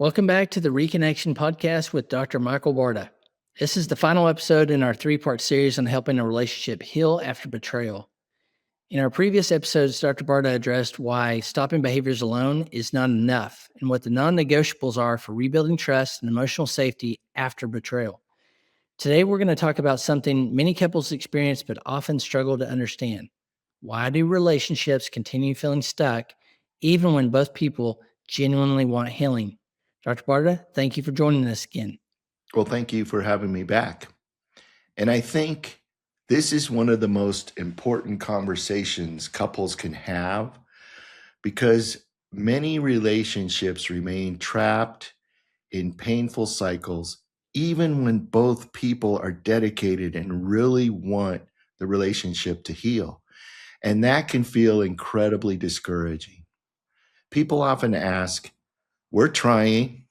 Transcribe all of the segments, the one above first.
Welcome back to the Reconnection podcast with Dr. Michael Barta. This is the final episode in our three-part series on helping a relationship heal after betrayal. In our previous episodes, Dr. Barta addressed why stopping behaviors alone is not enough and what the non-negotiables are for rebuilding trust and emotional safety after betrayal. Today, we're going to talk about something many couples experience but often struggle to understand. Why do relationships continue feeling stuck even when both people genuinely want healing? Dr. Barta, thank you for joining us again. Well, thank you for having me back. And I think this is one of the most important conversations couples can have because many relationships remain trapped in painful cycles, even when both people are dedicated and really want the relationship to heal. And that can feel incredibly discouraging. People often ask, "We're trying.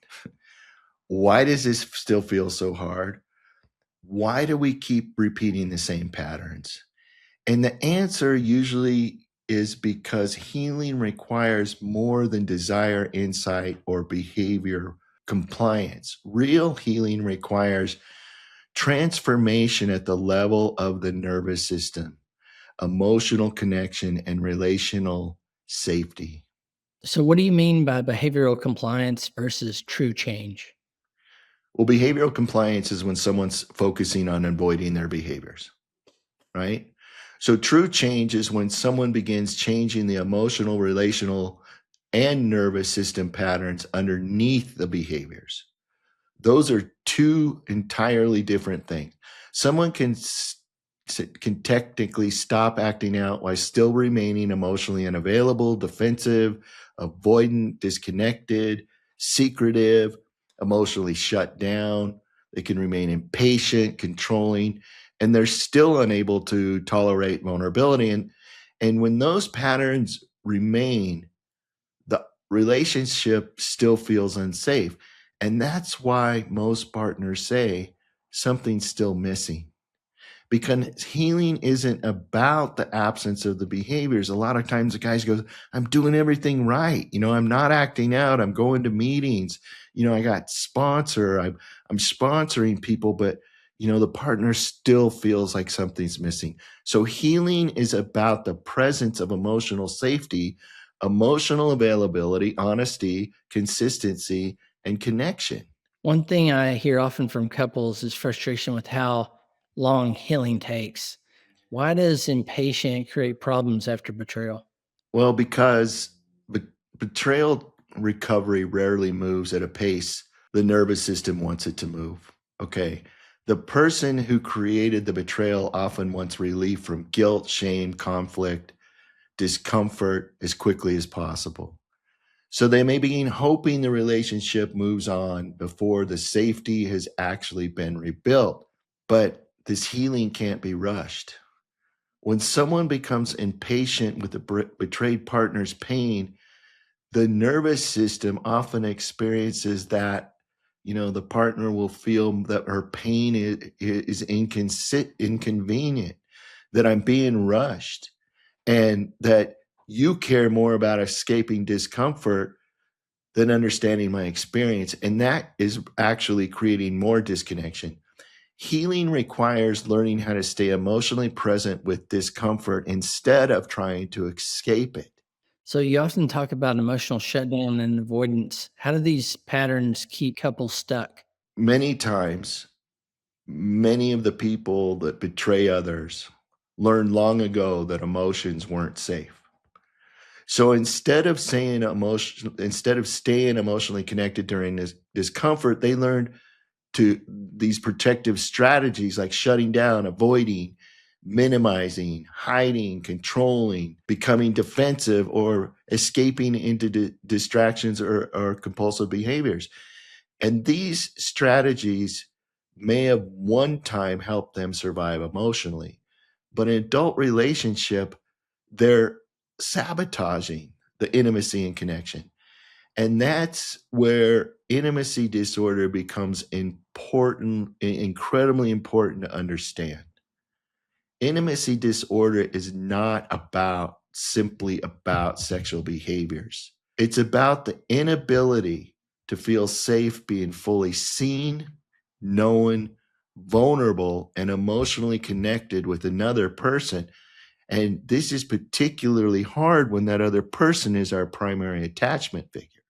Why does this still feel so hard? Why do we keep repeating the same patterns?" And the answer usually is because healing requires more than desire, insight, or behavior compliance. Real healing requires transformation at the level of the nervous system, emotional connection, and relational safety. So, what do you mean by behavioral compliance versus true change? Well, behavioral compliance is when someone's focusing on avoiding their behaviors, right? So true change is when someone begins changing the emotional, relational, and nervous system patterns underneath the behaviors. Those are two entirely different things. Someone can technically stop acting out while still remaining emotionally unavailable, defensive, avoidant, disconnected, secretive, emotionally shut down. They can remain impatient, controlling, and they're still unable to tolerate vulnerability. And when those patterns remain, the relationship still feels unsafe. And that's why most partners say something's still missing. Because healing isn't about the absence of the behaviors. A lot of times the guys go, "I'm doing everything right. I'm not acting out. I'm going to meetings. I got sponsor. I'm sponsoring people, but the partner still feels like something's missing." So healing is about the presence of emotional safety, emotional availability, honesty, consistency, and connection. One thing I hear often from couples is frustration with how long healing takes. Why does impatient create problems after betrayal? Well, because betrayal recovery rarely moves at a pace the nervous system wants it to move. Okay. The person who created the betrayal often wants relief from guilt, shame, conflict, discomfort as quickly as possible. So they may begin hoping the relationship moves on before the safety has actually been rebuilt. But this healing can't be rushed. When someone becomes impatient with the betrayed partner's pain, the nervous system often experiences that, the partner will feel that her pain is inconvenient, that I'm being rushed, and that you care more about escaping discomfort than understanding my experience. And that is actually creating more disconnection. Healing requires learning how to stay emotionally present with discomfort instead of trying to escape it. So, you often talk about emotional shutdown and avoidance. How do these patterns keep couples stuck? Many times, many of the people that betray others learned long ago that emotions weren't safe. So instead of staying emotionally connected during this discomfort, they learned to these protective strategies like shutting down, avoiding, minimizing, hiding, controlling, becoming defensive, or escaping into distractions or compulsive behaviors. And these strategies may have one time helped them survive emotionally, but in adult relationship, they're sabotaging the intimacy and connection. And that's where intimacy disorder becomes important, incredibly important to understand. Intimacy disorder is not simply about sexual behaviors. It's about the inability to feel safe being fully seen, known, vulnerable, and emotionally connected with another person. And this is particularly hard when that other person is our primary attachment figure.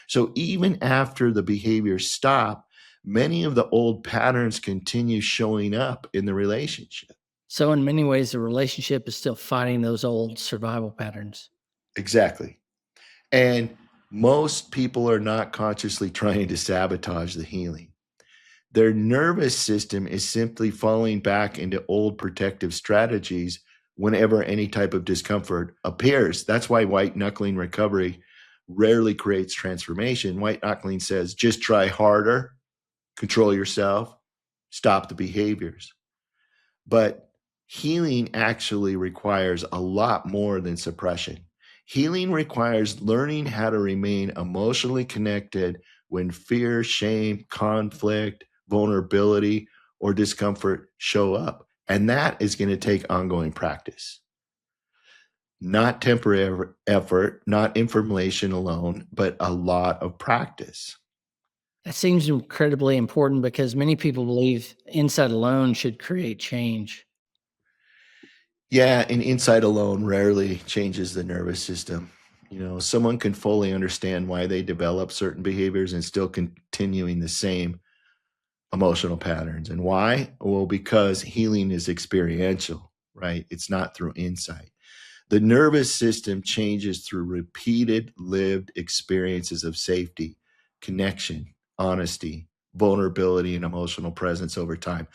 So even after the behaviors stop, many of the old patterns continue showing up in the relationship. So, in many ways, the relationship is still fighting those old survival patterns. Exactly. And most people are not consciously trying to sabotage the healing. Their nervous system is simply falling back into old protective strategies whenever any type of discomfort appears. That's why white knuckling recovery rarely creates transformation. White knuckling says just try harder, control yourself, stop the behaviors. But healing actually requires a lot more than suppression. Healing requires learning how to remain emotionally connected when fear, shame, conflict, vulnerability, or discomfort show up. And that is going to take ongoing practice. Not temporary effort, not information alone, but a lot of practice. That seems incredibly important because many people believe insight alone should create change. Yeah, and insight alone rarely changes the nervous system. You know, someone can fully understand why they develop certain behaviors and still continuing the same emotional patterns. And why? Well, because healing is experiential, right? It's not through insight. The nervous system changes through repeated lived experiences of safety, connection, honesty, vulnerability, and emotional presence over time.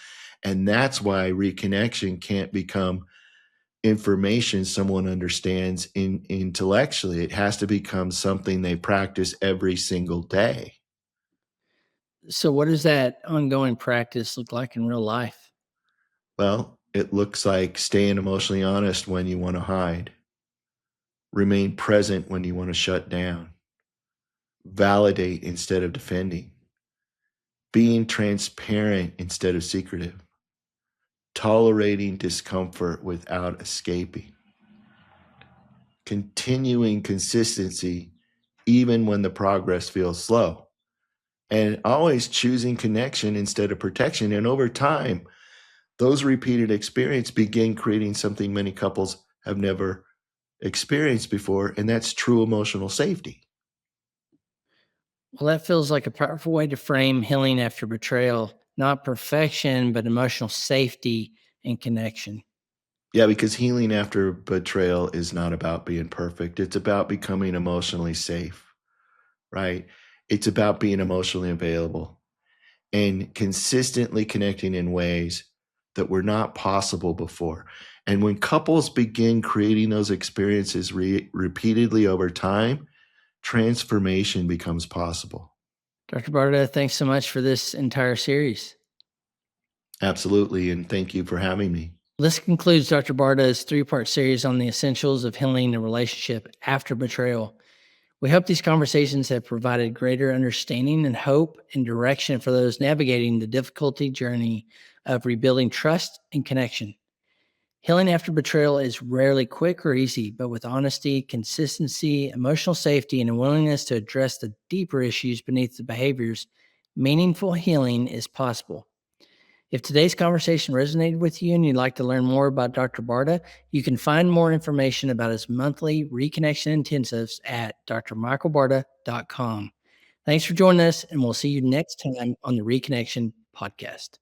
And that's why reconnection can't become information someone understands intellectually. It has to become something they practice every single day. So, what does that ongoing practice look like in real life? Well, it looks like staying emotionally honest when you want to hide, remain present when you want to shut down, validate instead of defending, being transparent instead of secretive, tolerating discomfort without escaping, continuing consistency even when the progress feels slow, and always choosing connection instead of protection. And over time, those repeated experiences begin creating something many couples have never experienced before, and that's true emotional safety. Well, that feels like a powerful way to frame healing after betrayal, not perfection, but emotional safety and connection. Yeah, because healing after betrayal is not about being perfect. It's about becoming emotionally safe, right? It's about being emotionally available and consistently connecting in ways that were not possible before. And when couples begin creating those experiences repeatedly over time, transformation becomes possible. Dr. Barta, thanks so much for this entire series. Absolutely. And thank you for having me. This concludes Dr. Barta's three-part series on the essentials of healing a relationship after betrayal. We hope these conversations have provided greater understanding and hope and direction for those navigating the difficulty journey of rebuilding trust and connection. Healing after betrayal is rarely quick or easy, but with honesty, consistency, emotional safety, and a willingness to address the deeper issues beneath the behaviors, meaningful healing is possible. If today's conversation resonated with you and you'd like to learn more about Dr. Barta, you can find more information about his monthly Reconnection intensives at drmichaelbarta.com. Thanks for joining us, and we'll see you next time on the Reconnection podcast.